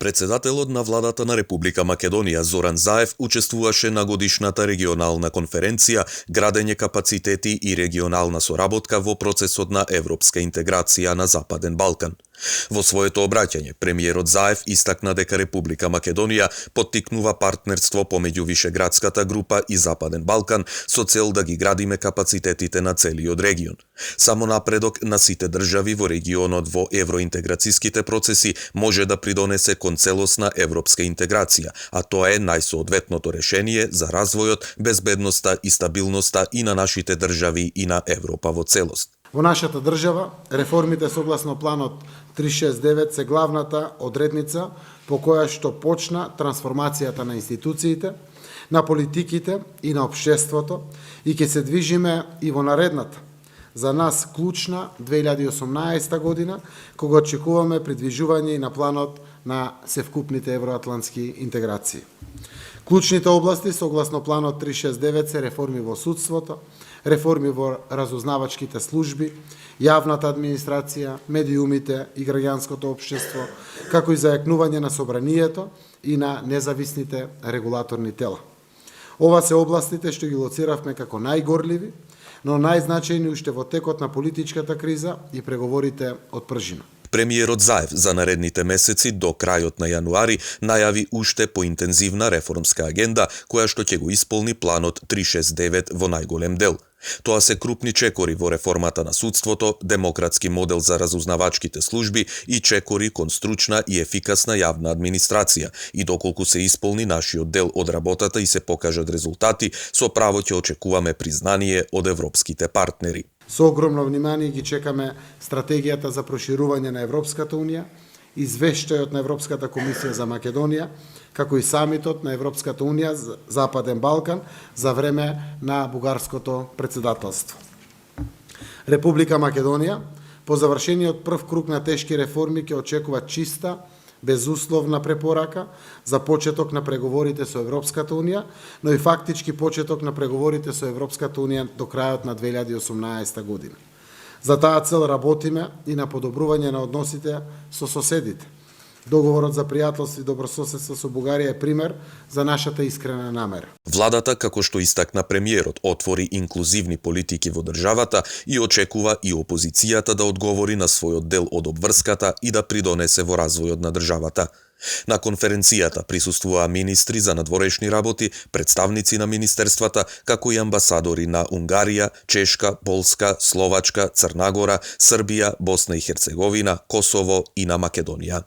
Председателот на владата на Република Македонија Зоран Заев учествуваше на годишната регионална конференција Градење капацитети и регионална соработка во процесот на европска интеграција на Западен Балкан. Во своето обраќање, премиерот Заев истакна дека Република Македонија поттикнува партнерство помеѓу Вишеградската група и Западен Балкан со цел да ги градиме капацитетите на целиот регион. Само напредок на сите држави во регионот во евроинтеграцијските процеси може да придонесе кон целосна европска интеграција, а тоа е најсоодветното решение за развојот, безбедноста и стабилноста и на нашите држави и на Европа во целост. Во нашата држава, реформите согласно планот 369 се главната одредница по која што почна трансформацијата на институциите, на политиките и на општеството и ќе се движиме и во наредната, за нас клучна 2018 година, кога очекуваме придвижување и на планот на севкупните евроатлантски интеграции. Клучните области согласно планот 369 се реформи во судството, реформи во разузнавачките служби, јавната администрација, медиумите и граѓанското општество, како и зајакнување на собранието и на независните регулаторни тела. Ова се областите што ги лоциравме како најгорливи, но најзначајни уште во текот на политичката криза и преговорите од пржина. Премиерот Заев за наредните месеци до крајот на јануари најави уште поинтензивна реформска агенда која што ќе го исполни планот 369 во најголем дел. Тоа се крупни чекори во реформата на судството, демократски модел за разузнавачките служби и чекори кон стручна и ефикасна јавна администрација. И доколку се исполни нашиот дел од работата и се покажат резултати, со право ќе очекуваме признание од европските партнери. Со огромно внимание ги чекаме стратегијата за проширување на Европската Унија, извештајот на Европската комисија за Македонија, како и самитот на Европската Унија за Западен Балкан за време на бугарското председателство. Република Македонија, по завршениот прв круг на тешки реформи, ќе очекува чиста, безусловна препорака за почеток на преговорите со Европската Унија, но и фактички почеток на преговорите со Европската Унија до крајот на 2018 година. За таа цел работиме и на подобрување на односите со соседите. Договорот за пријателство и добрососедство со Бугарија е пример за нашата искрена намера. Владата, како што истакна премиерот, отвори инклузивни политики во државата и очекува и опозицијата да одговори на својот дел од обврската и да придонесе во развојот на државата. На конференцијата присуствуваа министри за надворешни работи, представници на министерствата, како и амбасадори на Унгарија, Чешка, Полска, Словачка, Црна Гора, Србија, Босна и Херцеговина, Косово и на Македонија.